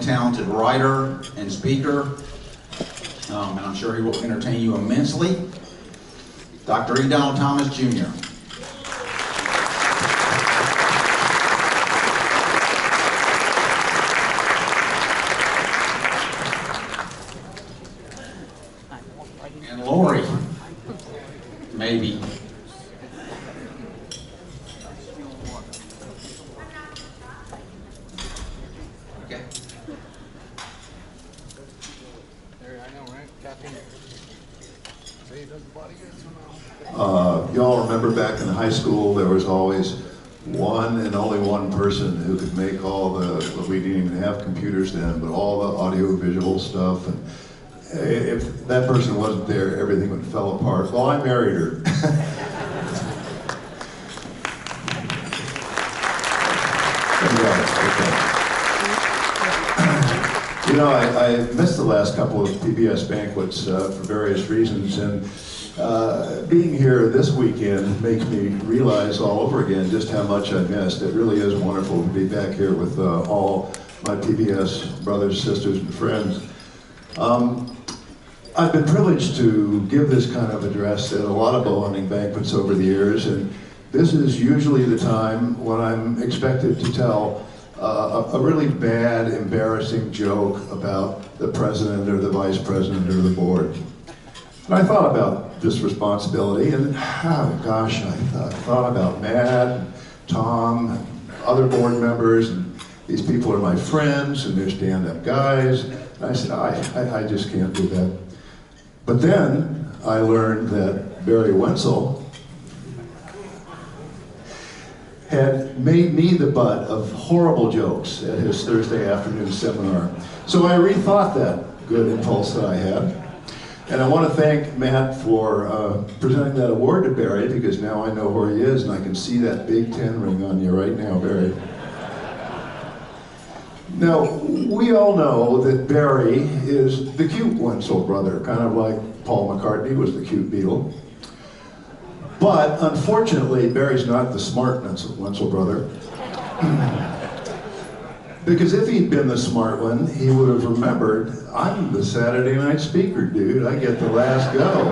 Talented writer and speaker, and I'm sure he will entertain you immensely. Dr. E. Donald Thomas, Jr. And Lori, maybe. Okay. Y'all remember back in high school, there was always one and only one person who could make all the, well, we didn't even have computers then, but all the audio-visual stuff. And if that person wasn't there, everything would fall apart. Well, I married her. You know, I missed the last couple of PBS banquets for various reasons, and being here this weekend makes me realize all over again just how much I missed. It really is wonderful to be back here with all my PBS brothers, sisters, and friends. I've been privileged to give this kind of address at a lot of bowhunting banquets over the years, and this is usually the time when I'm expected to tell a really bad, embarrassing joke about the president or the vice president or the board. And I thought about this responsibility, and oh gosh, I thought about Matt, and Tom, and other board members, and these people are my friends, and they're stand-up guys. And I said, I just can't do that. But then I learned that Barry Wenzel had made me the butt of horrible jokes at his Thursday afternoon seminar. So I rethought that good impulse that I had. And I want to thank Matt for presenting that award to Barry, because now I know where he is and I can see that Big Ten ring on you right now, Barry. Now, we all know that Barry is the cute Wenzel brother, kind of like Paul McCartney was the cute Beatle. But unfortunately, Barry's not the smart Wenzel brother. Because if he'd been the smart one, he would have remembered, I'm the Saturday night speaker, dude. I get the last go.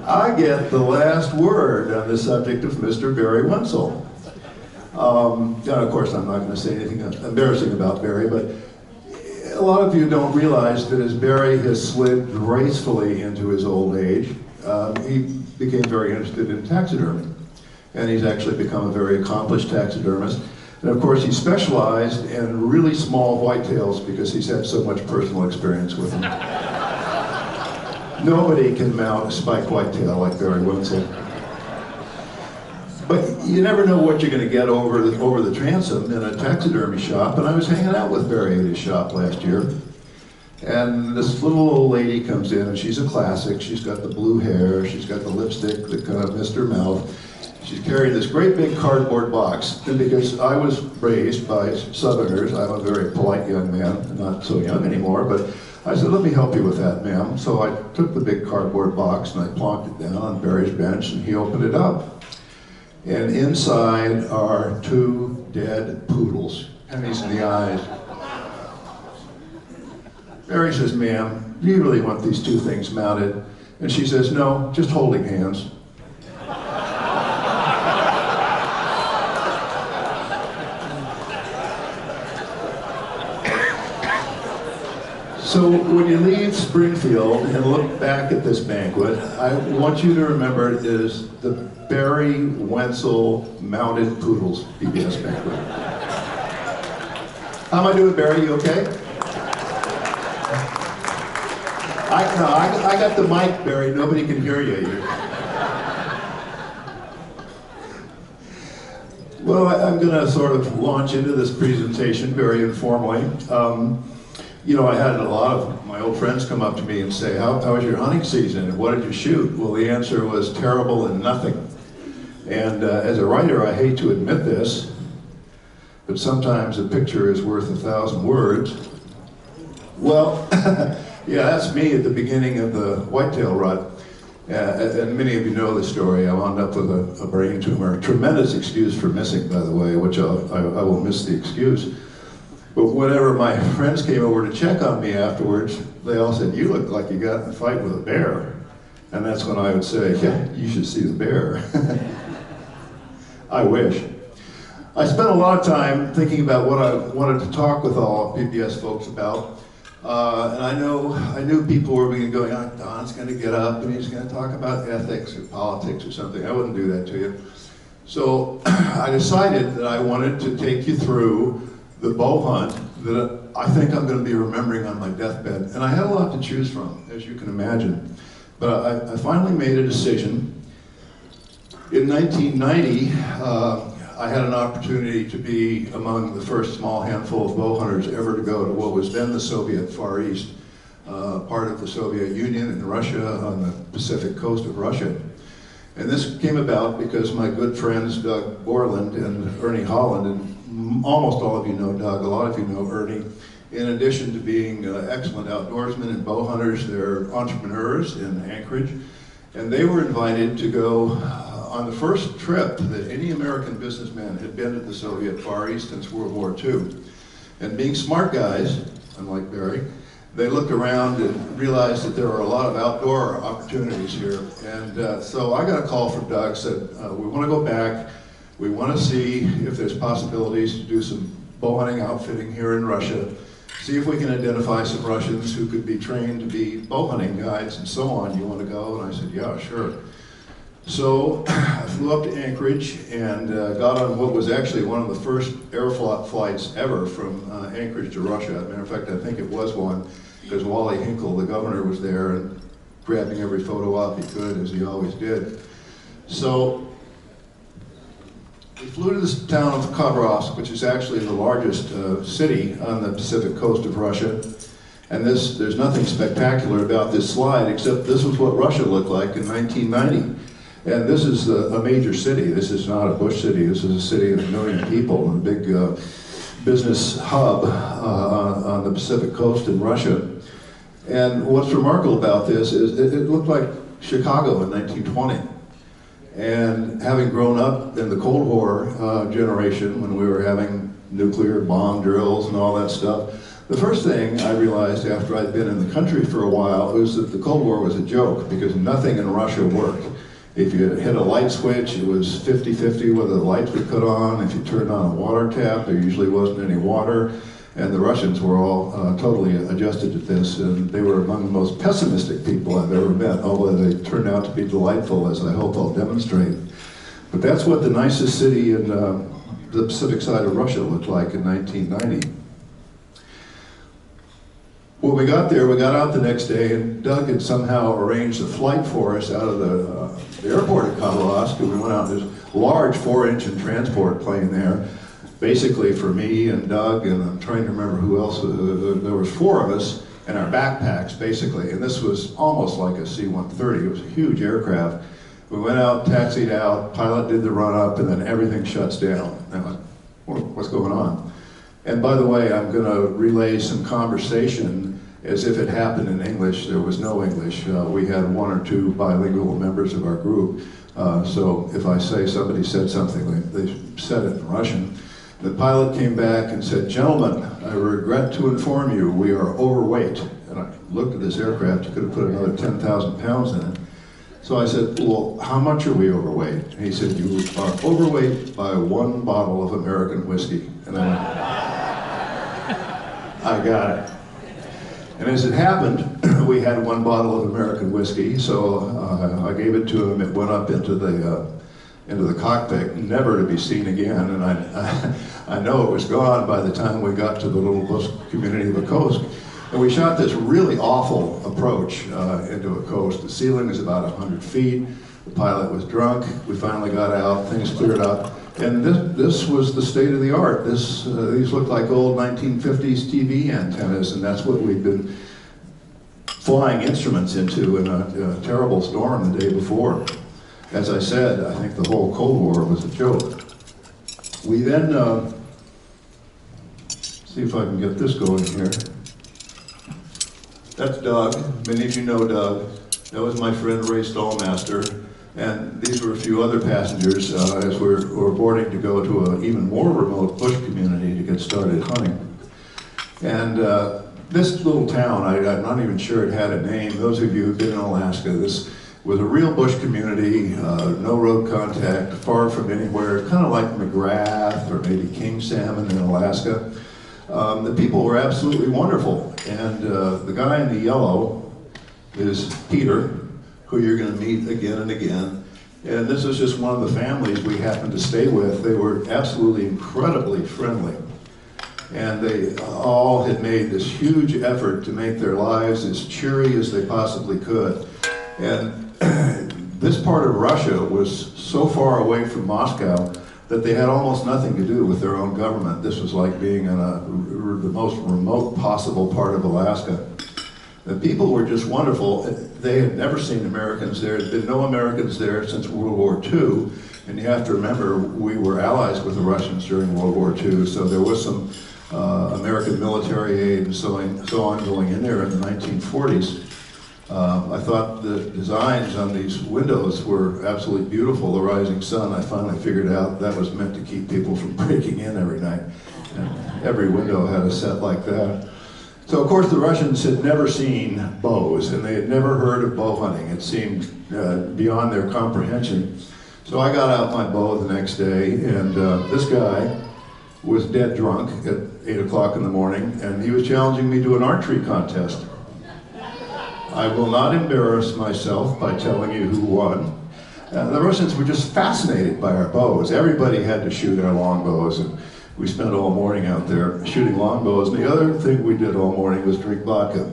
I get the last word on the subject of Mr. Barry Wenzel. And of course, I'm not going to say anything embarrassing about Barry, but a lot of you don't realize that as Barry has slid gracefully into his old age, he became very interested in taxidermy. And he's actually become a very accomplished taxidermist. And of course, he specialized in really small whitetails because he's had so much personal experience with them. Nobody can mount a spiked whitetail like Barry Wenzel. But you never know what you're going to get over the transom in a taxidermy shop. And I was hanging out with Barry at his shop last year. And this little old lady comes in, and she's a classic. She's got the blue hair, she's got the lipstick that kind of missed her mouth. She's carrying this great big cardboard box. And because I was raised by Southerners, I'm a very polite young man, not so young anymore, but I said, let me help you with that, ma'am. So I took the big cardboard box and I plonked it down on Barry's bench, and he opened it up. And inside are two dead poodles, pennies in the eyes. Barry says, ma'am, do you really want these two things mounted? And she says, no, just holding hands. So when you leave Springfield and look back at this banquet, I want you to remember it is the Barry Wenzel Mounted Poodles PBS banquet. How am I doing, Barry? You okay? I got the mic, Barry. Nobody can hear you. Well, I'm going to sort of launch into this presentation very informally. You know, I had a lot of my old friends come up to me and say, how was your hunting season and what did you shoot? Well, the answer was terrible and nothing. And as a writer, I hate to admit this, but sometimes a picture is worth 1,000 words. Well, yeah, that's me at the beginning of the whitetail rut. And many of you know the story. I wound up with a brain tumor. Tremendous excuse for missing, by the way, which I will miss the excuse. But whenever my friends came over to check on me afterwards, they all said, "You look like you got in a fight with a bear." And that's when I would say, "Yeah, you should see the bear." I wish. I spent a lot of time thinking about what I wanted to talk with all PBS folks about. And I knew people were going, "Oh, Don's going to get up and he's going to talk about ethics or politics or something." I wouldn't do that to you. So I decided that I wanted to take you through the bow hunt that I think I'm going to be remembering on my deathbed. And I had a lot to choose from, as you can imagine. But I finally made a decision. In 1990, I had an opportunity to be among the first small handful of bow hunters ever to go to what was then the Soviet Far East, part of the Soviet Union in Russia on the Pacific coast of Russia. And this came about because my good friends Doug Borland and Ernie Holland, and almost all of you know Doug, a lot of you know Ernie, in addition to being excellent outdoorsmen and bow hunters, they're entrepreneurs in Anchorage. And they were invited to go on the first trip that any American businessman had been to the Soviet Far East since World War II. And being smart guys, unlike Barry, they looked around and realized that there were a lot of outdoor opportunities here. And so I got a call from Doug, said, "We want to go back. We want to see if there's possibilities to do some bow hunting outfitting here in Russia. See if we can identify some Russians who could be trained to be bow hunting guides and so on. You want to go?" And I said, "Yeah, sure." So I flew up to Anchorage and got on what was actually one of the first air flights ever from Anchorage to Russia. As a matter of fact, I think it was one, because Wally Hinkle, the governor, was there and grabbing every photo op he could, as he always did. So we flew to this town of Khabarovsk, which is actually the largest city on the Pacific coast of Russia. And there's nothing spectacular about this slide, except this was what Russia looked like in 1990. And this is a major city. This is not a bush city. This is a city of 1 million people, a big business hub on the Pacific coast in Russia. And what's remarkable about this is it looked like Chicago in 1920. And having grown up in the Cold War generation, when we were having nuclear bomb drills and all that stuff, the first thing I realized after I'd been in the country for a while was that the Cold War was a joke, because nothing in Russia worked. If you hit a light switch, it was 50-50 whether the lights would cut on. If you turned on a water tap, there usually wasn't any water. And the Russians were all totally adjusted to this, and they were among the most pessimistic people I've ever met, although they turned out to be delightful, as I hope I'll demonstrate. But that's what the nicest city in the Pacific side of Russia looked like in 1990. When we got there, we got out the next day, and Doug had somehow arranged a flight for us out of the airport at Khabarovsk, and we went out in this large 4-engine transport plane there, basically for me and Doug, and I'm trying to remember who else. There was 4 of us, and our backpacks, basically, and this was almost like a C-130. It was a huge aircraft. We went out, taxied out, pilot did the run-up, and then everything shuts down. And I'm like, what's going on? And by the way, I'm going to relay some conversation as if it happened in English. There was no English. We had 1 or 2 bilingual members of our group. So if I say somebody said something, they said it in Russian. The pilot came back and said, "Gentlemen, I regret to inform you, we are overweight." And I looked at this aircraft, you could have put another 10,000 pounds in it. So I said, "Well, how much are we overweight?" And he said, "You are overweight by 1 bottle of American whiskey." And I went, I got it. And as it happened, we had 1 bottle of American whiskey, so I gave it to him. It went up into the cockpit, never to be seen again. And I know it was gone by the time we got to the little bush community of Okosk. And we shot this really awful approach into Okosk. The ceiling is about 100 feet. The pilot was drunk. We finally got out. Things cleared up. And this was the state of the art. These looked like old 1950s TV antennas, and that's what we'd been flying instruments into in a terrible storm the day before. As I said, I think the whole Cold War was a joke. We then, see if I can get this going here. That's Doug. Many of you know Doug. That was my friend Ray Stallmaster, and these were a few other passengers as we're boarding to go to an even more remote bush community to get started hunting. And this little town, I'm not even sure it had a name. Those of you who've been in Alaska, this was a real bush community, no road contact, far from anywhere, kind of like McGrath or maybe King Salmon in Alaska. The people were absolutely wonderful, and the guy in the yellow is Peter, who you're going to meet again and again. And this was just one of the families we happened to stay with. They were absolutely incredibly friendly. And they all had made this huge effort to make their lives as cheery as they possibly could. And this part of Russia was so far away from Moscow that they had almost nothing to do with their own government. This was like being in the most remote possible part of Alaska. The people were just wonderful. They had never seen Americans there. There had been no Americans there since World War II. And you have to remember, we were allies with the Russians during World War II, so there was some American military aid and so on going in there in the 1940s. I thought the designs on these windows were absolutely beautiful. The rising sun, I finally figured out that was meant to keep people from breaking in every night. And every window had a set like that. So of course the Russians had never seen bows, and they had never heard of bow hunting. It seemed beyond their comprehension. So I got out my bow the next day, and this guy was dead drunk at 8 o'clock in the morning, and he was challenging me to an archery contest. I will not embarrass myself by telling you who won. The Russians were just fascinated by our bows. Everybody had to shoot our longbows, and we spent all morning out there shooting longbows. And the other thing we did all morning was drink vodka.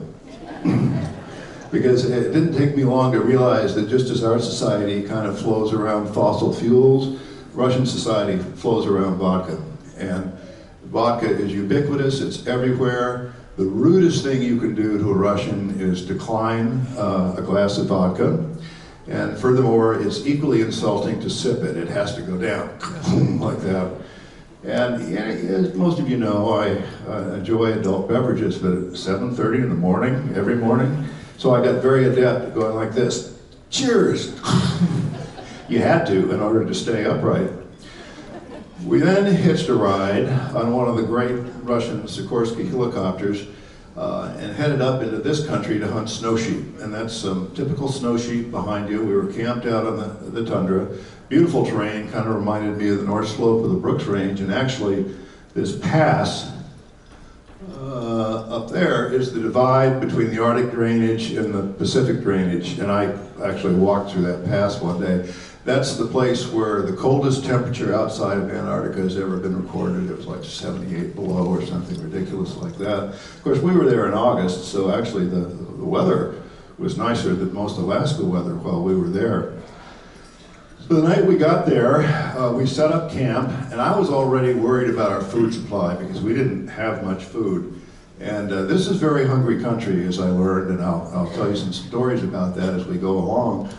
Because it didn't take me long to realize that just as our society kind of flows around fossil fuels, Russian society flows around vodka. And vodka is ubiquitous, it's everywhere. The rudest thing you can do to a Russian is decline a glass of vodka. And furthermore, it's equally insulting to sip it. It has to go down like that. And as most of you know, I enjoy adult beverages, but at 7:30 in the morning, every morning. So I got very adept at going like this. Cheers! You had to in order to stay upright. We then hitched a ride on one of the great Russian Sikorsky helicopters and headed up into this country to hunt snow sheep. And that's some typical snow sheep behind you. We were camped out on the tundra. Beautiful terrain, kind of reminded me of the North Slope of the Brooks Range. And actually, this pass up there is the divide between the Arctic drainage and the Pacific drainage. And I actually walked through that pass one day. That's the place where the coldest temperature outside of Antarctica has ever been recorded. It was like 78 below or something ridiculous like that. Of course, we were there in August, so actually the weather was nicer than most Alaska weather while we were there. So the night we got there, we set up camp, and I was already worried about our food supply because we didn't have much food. And this is very hungry country, as I learned, and I'll tell you some stories about that as we go along.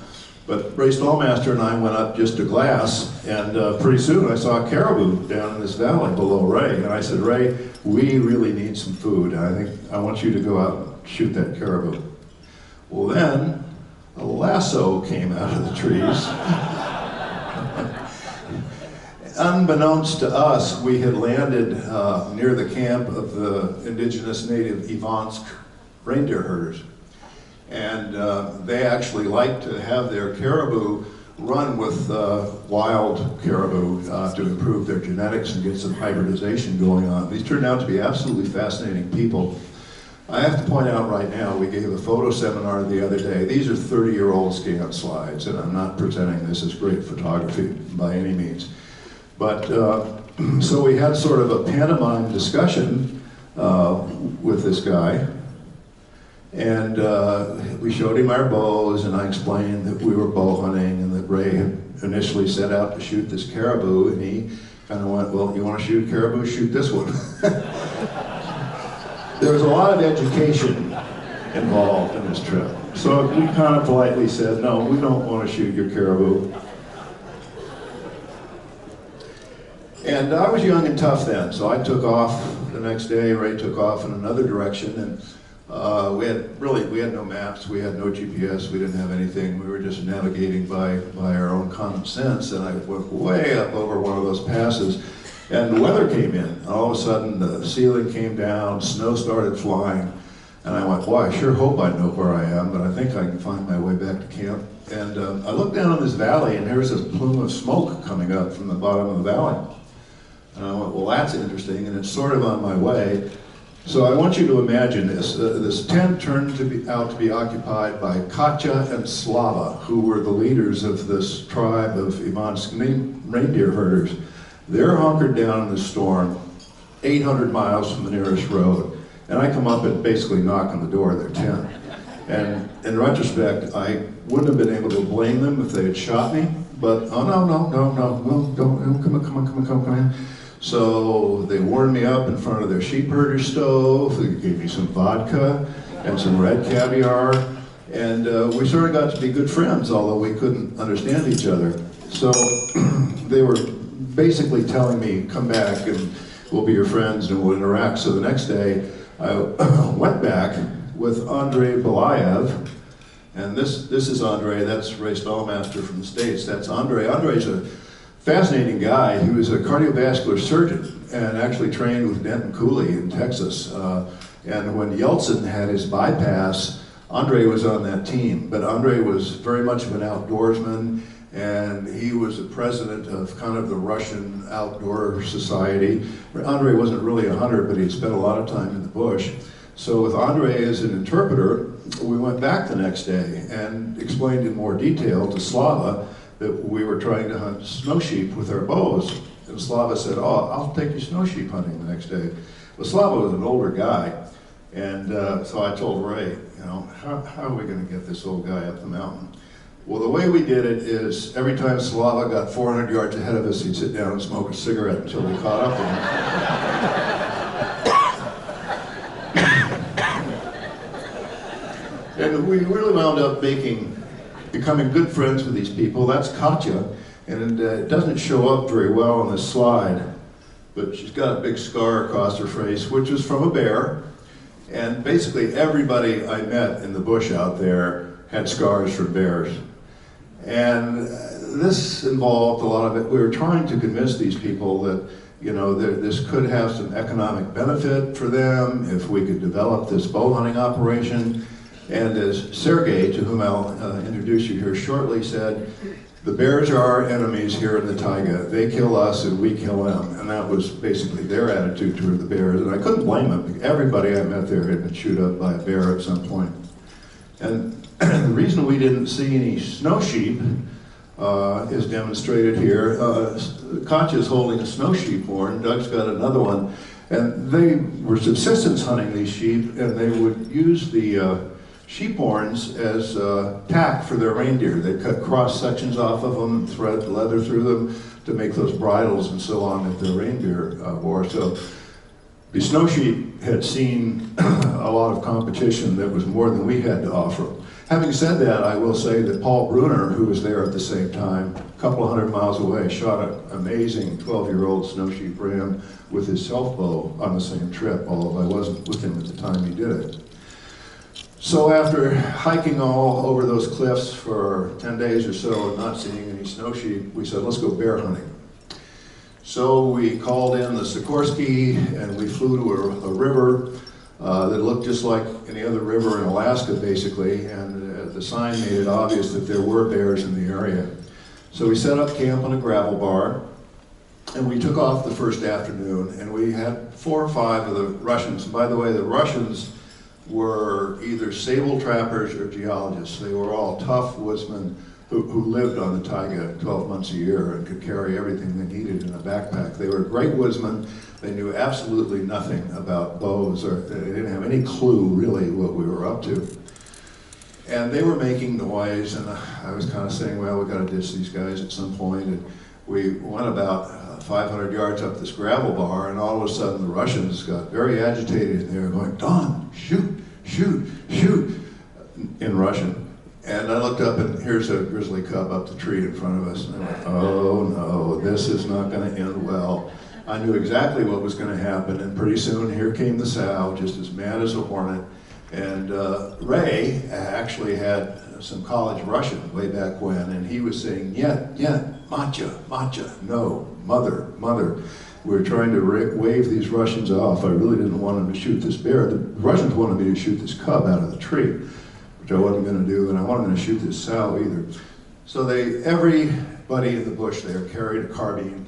But Ray Stallmaster and I went up just a glass, and pretty soon I saw a caribou down in this valley below Ray. And I said, Ray, we really need some food. I want you to go out and shoot that caribou. Well then, a lasso came out of the trees. Unbeknownst to us, we had landed near the camp of the indigenous native Ivansk reindeer herders. And they actually like to have their caribou run with wild caribou to improve their genetics and get some hybridization going on. These turned out to be absolutely fascinating people. I have to point out right now, we gave a photo seminar the other day. These are 30-year-old scan slides, and I'm not presenting this as great photography by any means. But so we had sort of a pantomime discussion with this guy. And we showed him our bows, and I explained that we were bow hunting and that Ray had initially set out to shoot this caribou, and he kind of went, well, you want to shoot a caribou? Shoot this one. There was a lot of education involved in this trip. So we kind of politely said, no, we don't want to shoot your caribou. And I was young and tough then, so I took off the next day. Ray took off in another direction, and We had no maps, we had no GPS, we didn't have anything. We were just navigating by our own common sense, and I went way up over one of those passes, and the weather came in. And all of a sudden, the ceiling came down, snow started flying, and I went, boy, I sure hope I know where I am, but I think I can find my way back to camp. And I looked down on this valley, and there was this plume of smoke coming up from the bottom of the valley. And I went, well, that's interesting, and it's sort of on my way. So I want you to imagine this. This tent turned out to be occupied by Katja and Slava, who were the leaders of this tribe of Ivan's reindeer herders. They're hunkered down in the storm, 800 miles from the nearest road. And I come up and basically knock on the door of their tent. And in retrospect, I wouldn't have been able to blame them if they had shot me, but oh no, come in. So they warmed me up in front of their sheep herder stove, they gave me some vodka and some red caviar, and we sort of got to be good friends, although we couldn't understand each other. So they were basically telling me, come back and we'll be your friends and we'll interact. So the next day, I went back with Andrei Belayev, and this is Andrei, that's Ray Spellmaster from the States. That's Andrei. Andrei's a fascinating guy. He was a cardiovascular surgeon and actually trained with Denton Cooley in Texas. And when Yeltsin had his bypass, Andrei was on that team. But Andrei was very much of an outdoorsman, and he was the president of kind of the Russian Outdoor Society. Andrei wasn't really a hunter, but he'd spent a lot of time in the bush. So with Andrei as an interpreter, we went back the next day and explained in more detail to Slava that we were trying to hunt snow sheep with our bows. And Slava said, oh, I'll take you snow sheep hunting the next day. Well, Slava was an older guy, and so I told Ray, you know, how are we going to get this old guy up the mountain? Well, the way we did it is every time Slava got 400 yards ahead of us, he'd sit down and smoke a cigarette until we caught up with him. And we really wound up becoming good friends with these people. That's Katja, and it doesn't show up very well on this slide, but she's got a big scar across her face, which is from a bear. And basically everybody I met in the bush out there had scars from bears. And this involved a lot of it. We were trying to convince these people that, you know, this could have some economic benefit for them if we could develop this bow hunting operation. And as Sergei, to whom I'll introduce you here shortly, said, the bears are our enemies here in the taiga. They kill us and we kill them. And that was basically their attitude toward the bears. And I couldn't blame them. Everybody I met there had been chewed up by a bear at some point. And the reason we didn't see any snow sheep is demonstrated here. Katja's holding a snow sheep horn. Doug's got another one. And they were subsistence hunting these sheep, and they would use the sheep horns as tack for their reindeer. They cut cross sections off of them, thread leather through them to make those bridles and so on that the reindeer wore. So the snow sheep had seen a lot of competition that was more than we had to offer. Having said that, I will say that Paul Bruner, who was there at the same time, a couple of 100 miles away, shot an amazing 12-year-old snow sheep ram with his self bow on the same trip, although I wasn't with him at the time he did it. So after hiking all over those cliffs for 10 days or so and not seeing any snow sheep, we said, let's go bear hunting. So we called in the Sikorsky and we flew to a river that looked just like any other river in Alaska, basically, and the sign made it obvious that there were bears in the area. So we set up camp on a gravel bar, and we took off the first afternoon, and we had 4 or 5 of the Russians. And by the way, the Russians were either sable trappers or geologists. They were all tough woodsmen who lived on the taiga 12 months a year and could carry everything they needed in a backpack. They were great woodsmen. They knew absolutely nothing about bows, or they didn't have any clue really what we were up to. And they were making noise, and I was kind of saying, well, we've got to ditch these guys at some point. And we went about 500 yards up this gravel bar, and all of a sudden the Russians got very agitated, and they were going, Don, shoot, shoot, shoot, in Russian. And I looked up, and here's a grizzly cub up the tree in front of us. And I went, oh no, this is not going to end well. I knew exactly what was going to happen, and pretty soon here came the sow, just as mad as a hornet. And Ray actually had some college Russian way back when, and he was saying, yet, matcha, matcha, no, mother, mother. We were trying to wave these Russians off. I really didn't want them to shoot this bear. The Russians wanted me to shoot this cub out of the tree, which I wasn't going to do, and I wasn't going to shoot this sow either. So everybody in the bush there carried a carbine,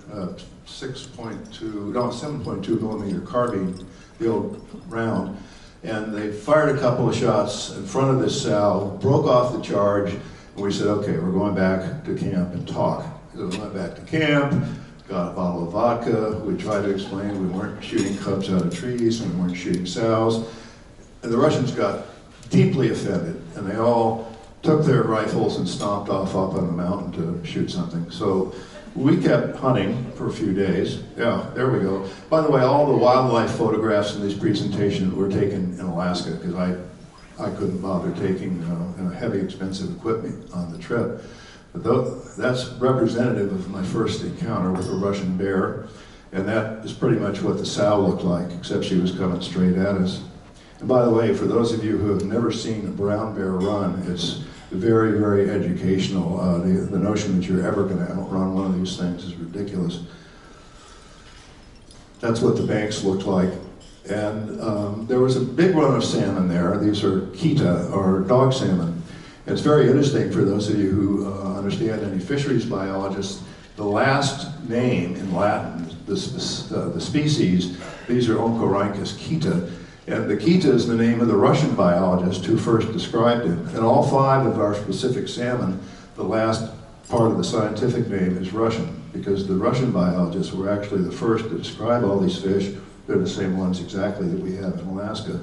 7.2 millimeter carbine, the old round, and they fired a couple of shots in front of this sow, broke off the charge, and we said, okay, we're going back to camp and talk. So we went back to camp, got a bottle of vodka. We tried to explain we weren't shooting cubs out of trees, and we weren't shooting sows. And the Russians got deeply offended, and they all took their rifles and stomped off up on the mountain to shoot something. So we kept hunting for a few days. Yeah, there we go. By the way, all the wildlife photographs in this presentation were taken in Alaska, because I couldn't bother taking heavy, expensive equipment on the trip. But that's representative of my first encounter with a Russian bear, and that is pretty much what the sow looked like, except she was coming straight at us. And by the way, for those of you who have never seen a brown bear run, it's very, very educational. The notion that you're ever going to outrun one of these things is ridiculous. That's what the banks looked like. And there was a big run of salmon there. These are kita, or dog salmon. It's very interesting for those of you who understand any fisheries biologists. The last name in Latin, the species, these are Oncorhynchus kita. And the kita is the name of the Russian biologist who first described it. And all 5 of our specific salmon, the last part of the scientific name is Russian, because the Russian biologists were actually the first to describe all these fish. They're the same ones exactly that we have in Alaska.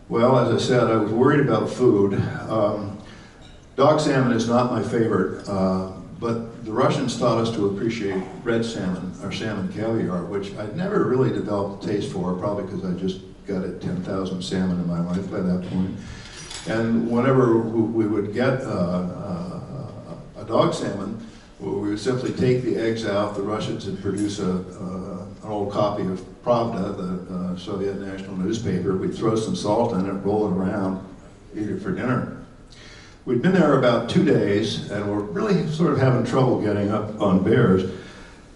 Well, as I said, I was worried about food. Dog salmon is not my favorite, but the Russians taught us to appreciate red salmon, or salmon caviar, which I'd never really developed a taste for, probably because I just got at 10,000 salmon in my life by that point. And whenever we would get a dog salmon, we would simply take the eggs out. The Russians would produce an old copy of Pravda, the Soviet national newspaper. We'd throw some salt in it, roll it around, eat it for dinner. We'd been there about 2 days, and we're really sort of having trouble getting up on bears.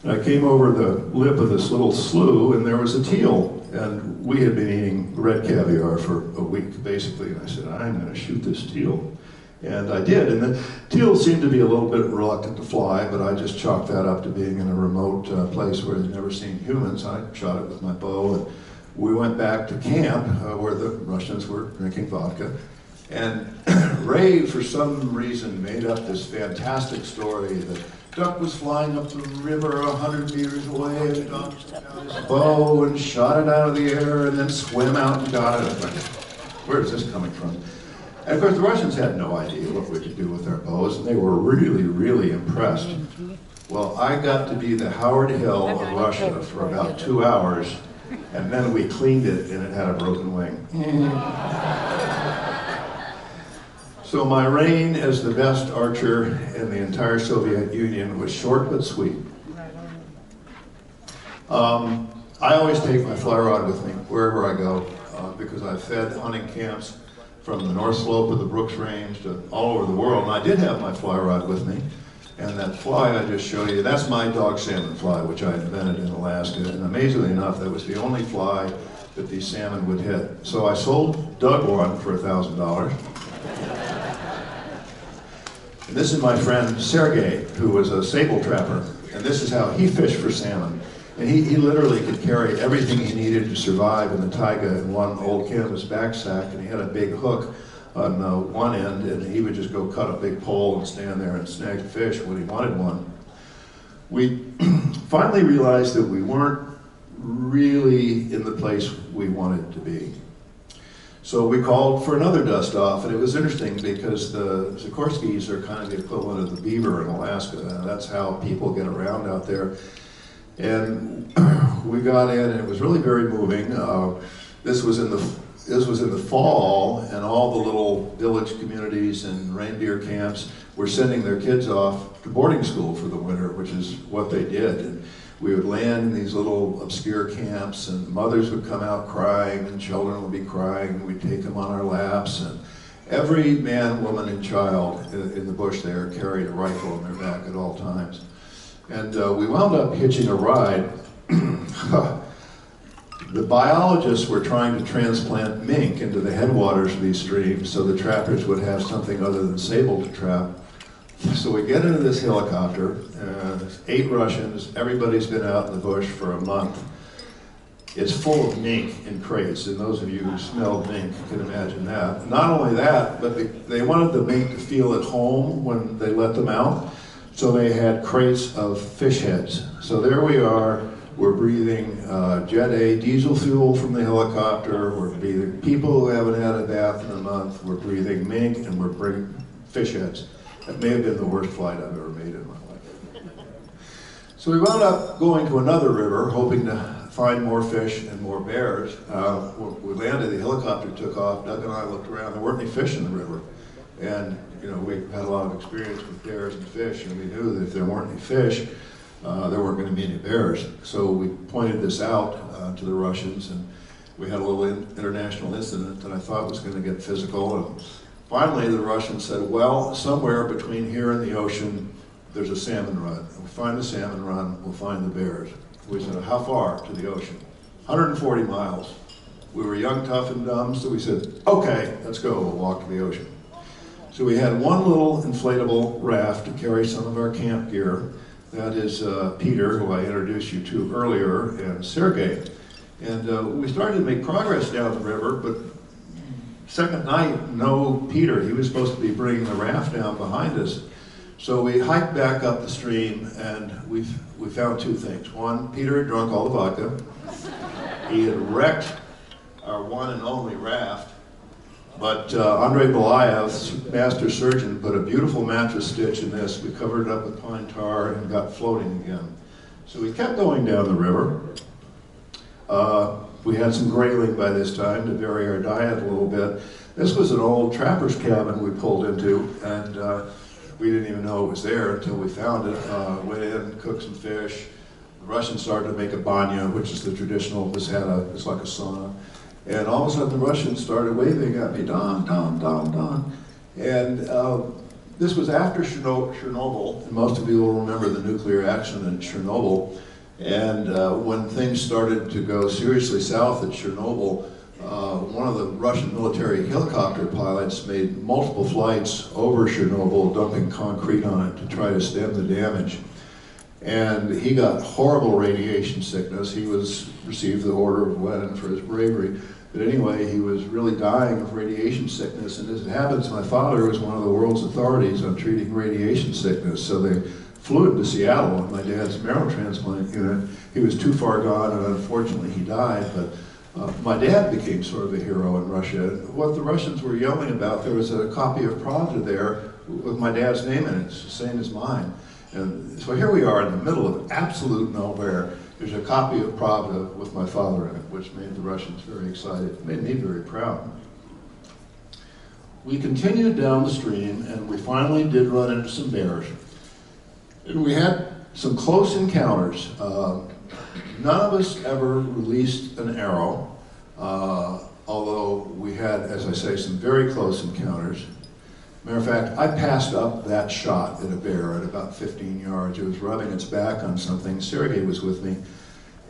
And I came over the lip of this little slough, and there was a teal. And we had been eating red caviar for a week, basically. And I said, I'm going to shoot this teal. And I did. And the teal seemed to be a little bit reluctant to fly, but I just chalked that up to being in a remote place where they'd never seen humans. I shot it with my bow, and we went back to camp where the Russians were drinking vodka. And Ray, for some reason, made up this fantastic story that duck was flying up the river 100 meters away, and the duck took out his bow and shot it out of the air and then swam out and got it. I was like, where is this coming from? And of course, the Russians had no idea what we could do with our bows, and they were really, really impressed. Well, I got to be the Howard Hill of Russia for about 2 hours, and then we cleaned it, and it had a broken wing. So my reign as the best archer in the entire Soviet Union was short but sweet. I always take my fly rod with me wherever I go, because I've fed hunting camps from the North Slope of the Brooks Range to all over the world. And I did have my fly rod with me. And that fly I just showed you, that's my dog salmon fly, which I invented in Alaska. And amazingly enough, that was the only fly that these salmon would hit. So I sold Doug one for $1,000. And this is my friend Sergey, who was a sable trapper. And this is how he fished for salmon. And he literally could carry everything he needed to survive in the taiga in one old canvas backsack, and he had a big hook on one end, and he would just go cut a big pole and stand there and snag fish when he wanted one. We finally realized that we weren't really in the place we wanted to be. So we called for another dust-off, and it was interesting because the Sikorskis are kind of the equivalent of the beaver in Alaska. That's how people get around out there. And we got in, and it was really very moving. This was in the fall, and all the little village communities and reindeer camps were sending their kids off to boarding school for the winter, which is what they did. And we would land in these little obscure camps, and mothers would come out crying, and children would be crying, and we'd take them on our laps, and every man, woman, and child in the bush there carried a rifle on their back at all times. And we wound up hitching a ride. The biologists were trying to transplant mink into the headwaters of these streams so the trappers would have something other than sable to trap. So we get into this helicopter, 8 Russians, everybody's been out in the bush for a month. It's full of mink in crates, and those of you who smelled mink can imagine that. Not only that, but they wanted the mink to feel at home when they let them out, so they had crates of fish heads. So there we are. We're breathing Jet A diesel fuel from the helicopter. We're breathing people who haven't had a bath in a month. We're breathing mink, and we're breathing fish heads. That may have been the worst flight I've ever made in my life. So we wound up going to another river, hoping to find more fish and more bears. When we landed, the helicopter took off. Doug and I looked around. There weren't any fish in the river. And we had a lot of experience with bears and fish, and we knew that if there weren't any fish, there weren't going to be any bears. So we pointed this out to the Russians, and we had a little international incident that I thought was going to get physical. And finally, the Russians said, well, somewhere between here and the ocean, there's a salmon run. If we find the salmon run, we'll find the bears. We said, how far to the ocean? 140 miles. We were young, tough, and dumb, so we said, okay, let's go, we'll walk to the ocean. So we had one little inflatable raft to carry some of our camp gear. That is Peter, who I introduced you to earlier, and Sergey. And we started to make progress down the river, but second night, no Peter. He was supposed to be bringing the raft down behind us. So we hiked back up the stream, and we found 2 things. One, Peter had drunk all the vodka. He had wrecked our one and only raft. But Andrei Belaev's master surgeon put a beautiful mattress stitch in this. We covered it up with pine tar and got floating again. So we kept going down the river. We had some grayling by this time to vary our diet a little bit. This was an old trapper's cabin we pulled into, and we didn't even know it was there until we found it. Went in, cooked some fish. The Russians started to make a banya, which is the traditional, it's like a sauna. And all of a sudden the Russians started waving at me, Don, Don, Don, Don. And this was after Chernobyl, and most of you will remember the nuclear accident in Chernobyl. And when things started to go seriously south at Chernobyl, one of the Russian military helicopter pilots made multiple flights over Chernobyl, dumping concrete on it to try to stem the damage. And he got horrible radiation sickness. He received the Order of Lenin for his bravery. But anyway, he was really dying of radiation sickness. And as it happens, my father was one of the world's authorities on treating radiation sickness. So they flew him to Seattle on my dad's marrow transplant unit. He was too far gone, and unfortunately he died. But my dad became sort of a hero in Russia. What the Russians were yelling about, there was a copy of Pravda there with my dad's name in it. It's the same as mine. And so here we are in the middle of absolute nowhere. There's a copy of Pravda with my father in it, which made the Russians very excited. It made me very proud. We continued down the stream, and we finally did run into some bears. And we had some close encounters. None of us ever released an arrow, although we had, as I say, some very close encounters. Matter of fact, I passed up that shot at a bear at about 15 yards. It was rubbing its back on something. Sergey was with me.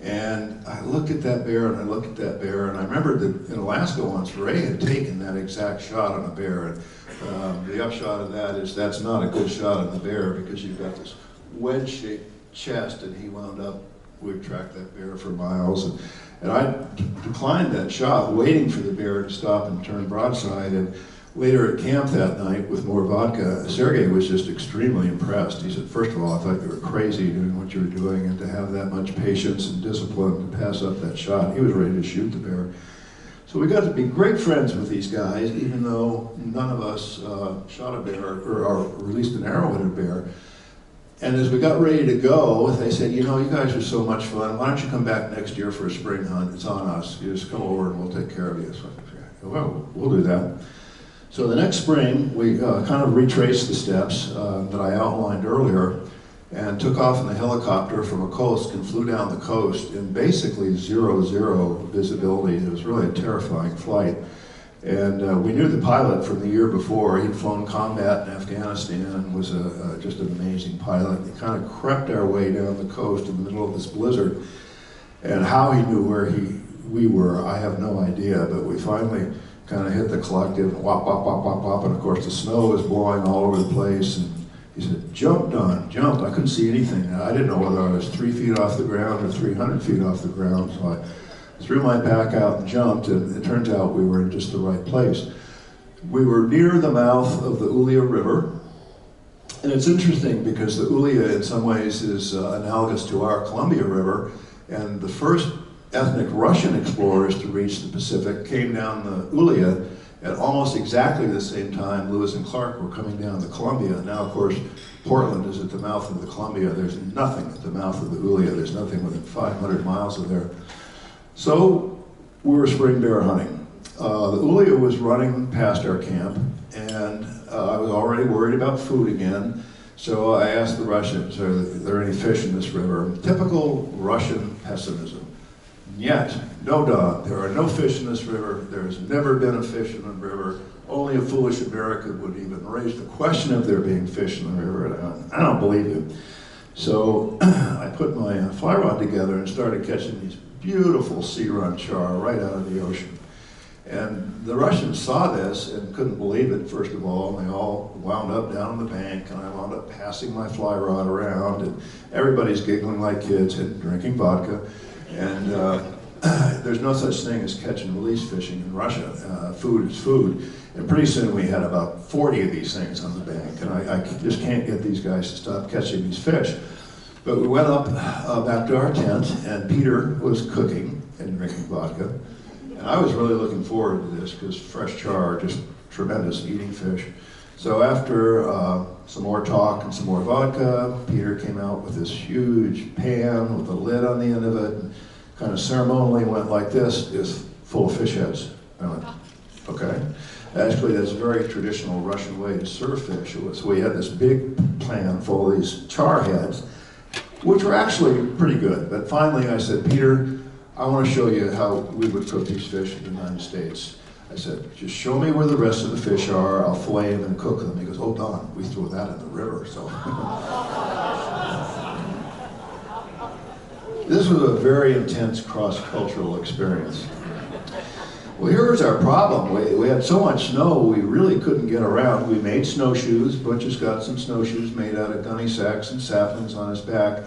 And I looked at that bear, and I looked at that bear, and I remembered that in Alaska once, Ray had taken that exact shot on a bear. And the upshot of that is that's not a good shot on the bear, because you've got this wedge-shaped chest, and he wound up, we tracked that bear for miles. And I declined that shot, waiting for the bear to stop and turn broadside. And later at camp that night with more vodka, Sergey was just extremely impressed. He said, first of all, I thought you were crazy doing what you were doing, and to have that much patience and discipline to pass up that shot. He was ready to shoot the bear. So we got to be great friends with these guys, even though none of us shot a bear or released an arrow at a bear. And as we got ready to go, they said, you know, you guys are so much fun. Why don't you come back next year for a spring hunt? It's on us. You just come over and we'll take care of you. So I said, well, we'll do that. So the next spring, we kind of retraced the steps that I outlined earlier, and took off in the helicopter from a coast and flew down the coast in basically zero visibility. It was really a terrifying flight. And we knew the pilot from the year before. He'd flown combat in Afghanistan and was just an amazing pilot. He kind of crept our way down the coast in the middle of this blizzard. And how he knew where we were, I have no idea, but we finally kind of hit the collective, whop, whop, whop, whop, whop, and of course the snow was blowing all over the place, and he said, jump, Don, jump. I couldn't see anything. I didn't know whether I was 3 feet off the ground or 300 feet off the ground, so I threw my back out and jumped, and it turns out we were in just the right place. We were near the mouth of the Ulia River, and it's interesting because the Ulia in some ways is analogous to our Columbia River, and the first ethnic Russian explorers to reach the Pacific came down the Ulia at almost exactly the same time Lewis and Clark were coming down the Columbia. Now, of course, Portland is at the mouth of the Columbia. There's nothing at the mouth of the Ulia. There's nothing within 500 miles of there. So we were spring bear hunting. The Ulia was running past our camp, and I was already worried about food again. So I asked the Russians, are there any fish in this river? Typical Russian pessimism. Yet, no, Don, there are no fish in this river. There's never been a fish in the river. Only a foolish American would even raise the question of there being fish in the river. And I don't believe you. So I put my fly rod together and started catching these beautiful sea run char right out of the ocean. And the Russians saw this and couldn't believe it, first of all. They all wound up down on the bank, and I wound up passing my fly rod around, and everybody's giggling like kids and drinking vodka. And there's no such thing as catch and release fishing in Russia. Food is food. And pretty soon we had about 40 of these things on the bank, and I just can't get these guys to stop catching these fish. But we went up back to our tent, and Peter was cooking and drinking vodka. And I was really looking forward to this because fresh char, just tremendous eating fish. So after some more talk and some more vodka, Peter came out with this huge pan with a lid on the end of it, and kind of ceremonially went like this, is full of fish heads. I went, okay. Actually, that's a very traditional Russian way to serve fish. So we had this big pan full of these char heads, which were actually pretty good. But finally I said, Peter, I want to show you how we would cook these fish in the United States. I said, just show me where the rest of the fish are, I'll fillet them and cook them. He goes, oh, Don, we threw that in the river, so. This was a very intense cross-cultural experience. Well, here's our problem. We had so much snow, we really couldn't get around. We made snowshoes. Butch has got some snowshoes made out of gunny sacks and saplings on his back,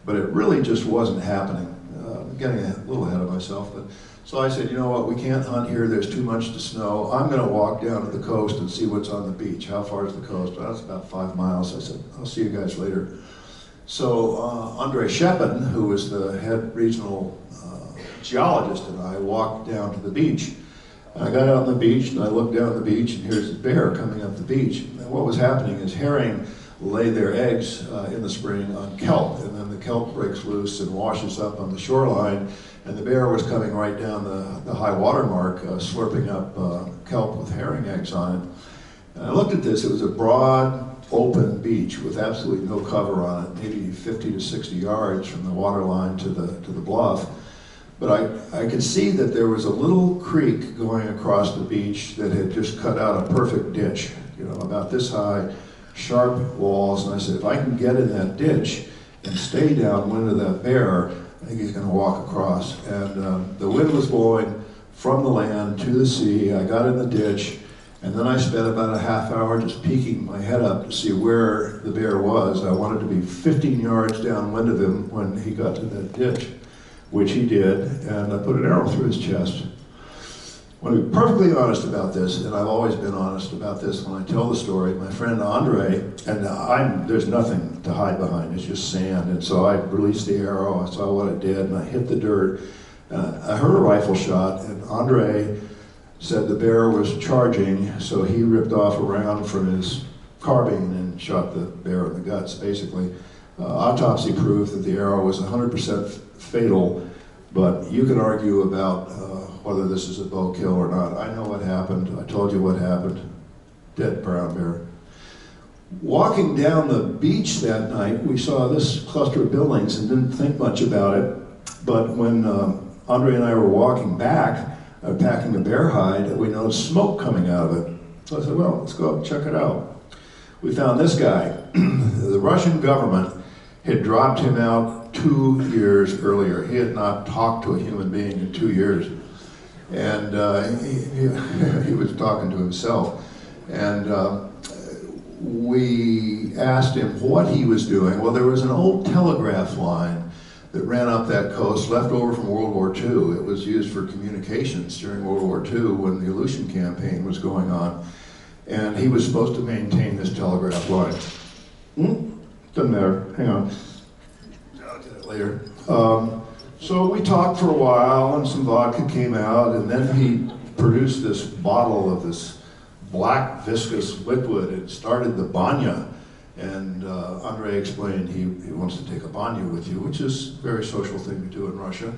but it really just wasn't happening. I'm getting a little ahead of myself, but so I said, you know what, we can't hunt here, there's too much to snow. I'm gonna walk down to the coast and see what's on the beach. How far is the coast? Well, that's about 5 miles. I said, I'll see you guys later. So Andre Shepin, who was the head regional geologist, and I walked down to the beach. And I got out on the beach and I looked down at the beach, and here's a bear coming up the beach. And what was happening is herring lay their eggs in the spring on kelp, and then the kelp breaks loose and washes up on the shoreline, and the bear was coming right down the high water mark, slurping up kelp with herring eggs on it. And I looked at this, it was a broad, open beach with absolutely no cover on it, maybe 50 to 60 yards from the water line to the bluff. But I could see that there was a little creek going across the beach that had just cut out a perfect ditch, you know, about this high, sharp walls, and I said, if I can get in that ditch and stay downwind of that bear, I think he's going to walk across. And the wind was blowing from the land to the sea. I got in the ditch, and then I spent about a half hour just peeking my head up to see where the bear was. I wanted to be 15 yards downwind of him when he got to that ditch, which he did, and I put an arrow through his chest. I want to be perfectly honest about this, and I've always been honest about this when I tell the story. My friend Andre, and there's nothing to hide behind, it's just sand, and so I released the arrow, I saw what it did, and I hit the dirt. I heard a rifle shot, and Andre said the bear was charging, so he ripped off a round from his carbine and shot the bear in the guts, basically. Autopsy proved that the arrow was 100% fatal, but you can argue about whether this is a bow kill or not. I know what happened. I told you what happened. Dead brown bear. Walking down the beach that night, we saw this cluster of buildings and didn't think much about it. But when Andre and I were walking back, packing a bear hide, we noticed smoke coming out of it. So I said, well, let's go up and check it out. We found this guy. The Russian government had dropped him out 2 years earlier. He had not talked to a human being in 2 years. And he was talking to himself. And we asked him what he was doing. Well, there was an old telegraph line that ran up that coast, left over from World War II. It was used for communications during World War II when the Aleutian campaign was going on. And he was supposed to maintain this telegraph line. Doesn't matter, hang on. I'll get it later. So we talked for a while and some vodka came out, and then he produced this bottle of this black viscous liquid and started the banya. And Andre explained he wants to take a banya with you, which is a very social thing to do in Russia.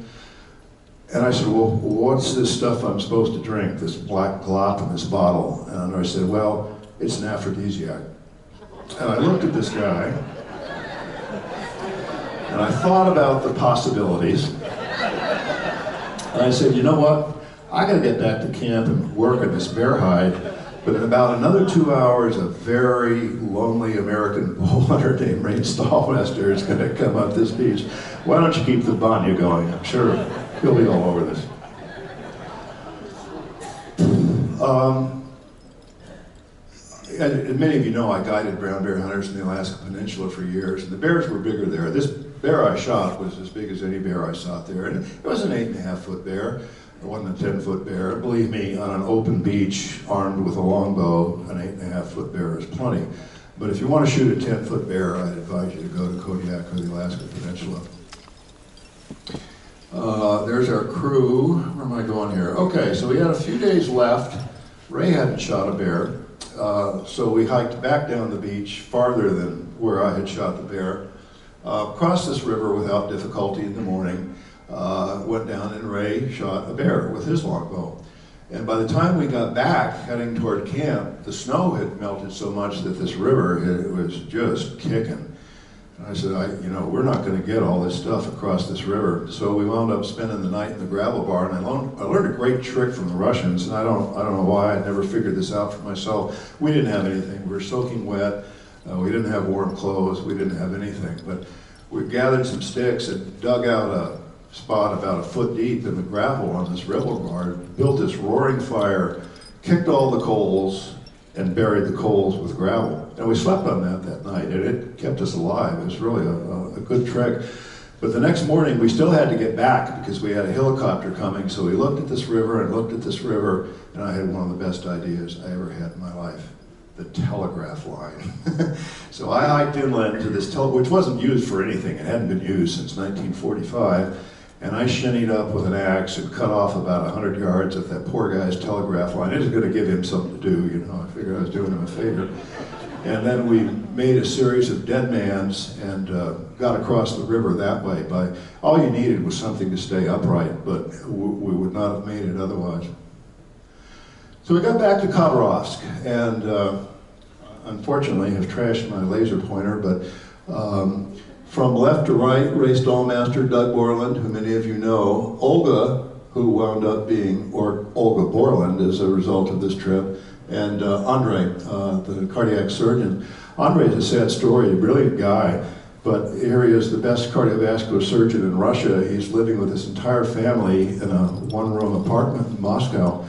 And I said, well, what's this stuff I'm supposed to drink, this black glop in this bottle? And Andre said, well, it's an aphrodisiac. And I looked at this guy, and I thought about the possibilities. And I said, you know what? I gotta get back to camp and work on this bear hide. But in about another 2 hours, a very lonely American bull hunter named Ray Stallmaster is going to come up this beach. Why don't you keep the banya going? I'm sure he'll be all over this. And many of you know I guided brown bear hunters in the Alaska Peninsula for years, and the bears were bigger there. This bear I shot was as big as any bear I shot there, and it was an 8.5-foot bear. It wasn't a 10-foot bear. Believe me, on an open beach, armed with a longbow, an 8.5-foot bear is plenty. But if you want to shoot a 10-foot bear, I'd advise you to go to Kodiak or the Alaska Peninsula. There's our crew. Where am I going here? Okay, so we had a few days left. Ray hadn't shot a bear, so we hiked back down the beach, farther than where I had shot the bear, crossed this river without difficulty in the morning, went down and Ray shot a bear with his longbow. And by the time we got back, heading toward camp, the snow had melted so much that this river was just kicking. And I said, we're not going to get all this stuff across this river. So we wound up spending the night in the gravel bar, and I learned a great trick from the Russians, and I don't know why. I'd never figured this out for myself. We didn't have anything. We were soaking wet. We didn't have warm clothes. We didn't have anything. But we gathered some sticks and dug out a spot about a foot deep in the gravel on this river bar, built this roaring fire, kicked all the coals, and buried the coals with gravel. And we slept on that night, and it kept us alive. It was really a good trick. But the next morning, we still had to get back because we had a helicopter coming, so we looked at this river and looked at this river, and I had one of the best ideas I ever had in my life: the telegraph line. So I hiked inland to this which wasn't used for anything. It hadn't been used since 1945. And I shinnied up with an axe and cut off about 100 yards of that poor guy's telegraph line. It was going to give him something to do, I figured I was doing him a favor. And then we made a series of dead mans and got across the river that way. All you needed was something to stay upright, but we would not have made it otherwise. So we got back to Khabarovsk, and unfortunately have trashed my laser pointer, but from left to right, Ray Stallmaster, Doug Borland, who many of you know, Olga, who wound up being, or Olga Borland as a result of this trip, and Andre, the cardiac surgeon. Andre is a sad story, a brilliant guy, but here he is, the best cardiovascular surgeon in Russia. He's living with his entire family in a one-room apartment in Moscow.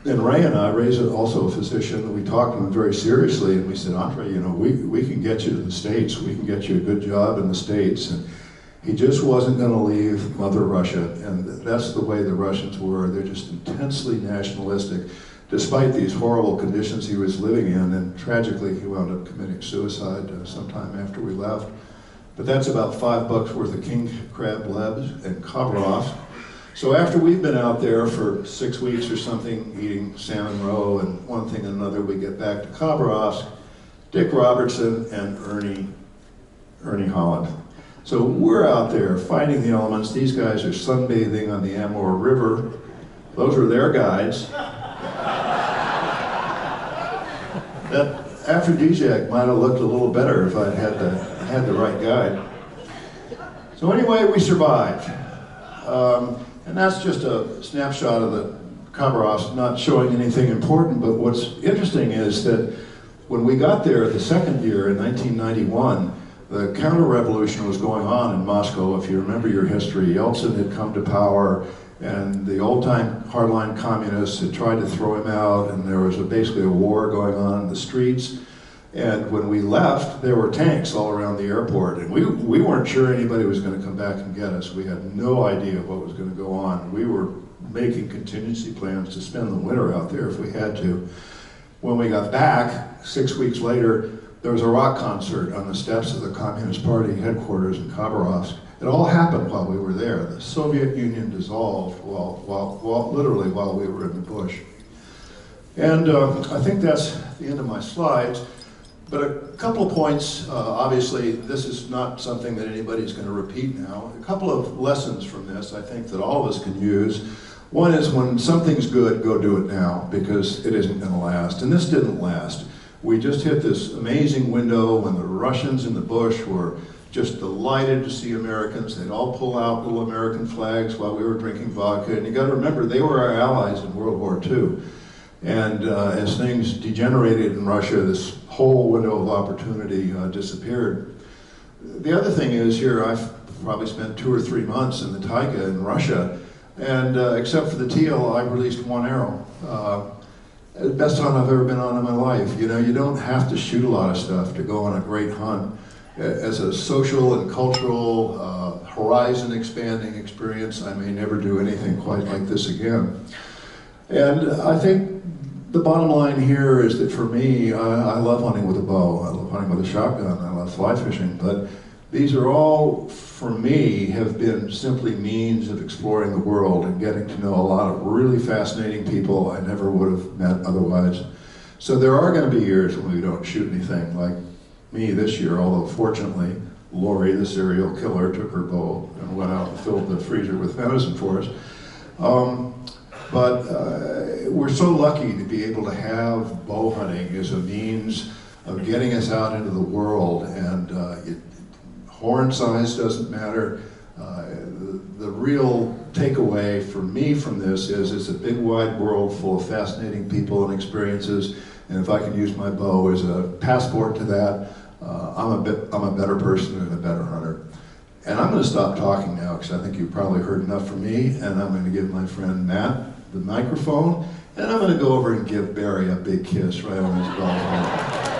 And Ray and I, Ray's also a physician, we talked to him very seriously, and we said, Andre, we can get you to the States, we can get you a good job in the States. And he just wasn't going to leave Mother Russia, and that's the way the Russians were. They're just intensely nationalistic, despite these horrible conditions he was living in, and tragically he wound up committing suicide sometime after we left. But that's about $5 worth of king crab legs and Khabarovsk. So after we've been out there for 6 weeks or something, eating salmon roe and one thing and another, we get back to Khabarovsk, Dick Robertson and Ernie Holland. So we're out there fighting the elements. These guys are sunbathing on the Amur River. Those are their guides. aphrodisiac might have looked a little better if I'd had the right guide. So anyway, we survived. And that's just a snapshot of the Khabarovsk, not showing anything important, but what's interesting is that when we got there the second year in 1991, the counter-revolution was going on in Moscow. If you remember your history, Yeltsin had come to power, and the old-time hardline communists had tried to throw him out, and there was basically a war going on in the streets. And when we left, there were tanks all around the airport, and we weren't sure anybody was going to come back and get us. We had no idea what was going to go on. We were making contingency plans to spend the winter out there if we had to. When we got back, 6 weeks later, there was a rock concert on the steps of the Communist Party headquarters in Khabarovsk. It all happened while we were there. The Soviet Union dissolved literally while we were in the bush. And I think that's the end of my slides. But a couple of points, obviously this is not something that anybody's going to repeat now. A couple of lessons from this I think that all of us can use. One is when something's good, go do it now, because it isn't going to last. And this didn't last. We just hit this amazing window when the Russians in the bush were just delighted to see Americans. They'd all pull out little American flags while we were drinking vodka. And you got to remember, they were our allies in World War II. And as things degenerated in Russia, this whole window of opportunity disappeared. The other thing is here, I've probably spent 2 or 3 months in the taiga in Russia, and except for the teal, I've released 1 arrow. The best hunt I've ever been on in my life. You know, you don't have to shoot a lot of stuff to go on a great hunt. As a social and cultural, horizon expanding experience, I may never do anything quite like this again. And I think the bottom line here is that for me, I love hunting with a bow. I love hunting with a shotgun. I love fly fishing. But these are all, for me, have been simply means of exploring the world and getting to know a lot of really fascinating people I never would have met otherwise. So there are going to be years when we don't shoot anything, like me this year, although fortunately, Lori, the serial killer, took her bow and went out and filled the freezer with venison for us. But we're so lucky to be able to have bow hunting as a means of getting us out into the world, and horn size doesn't matter. The real takeaway for me from this is it's a big wide world full of fascinating people and experiences, and if I can use my bow as a passport to that, I'm a better person and a better hunter. And I'm going to stop talking now because I think you've probably heard enough from me, and I'm going to give my friend Matt the microphone, and I'm going to go over and give Barry a big kiss right on his ball.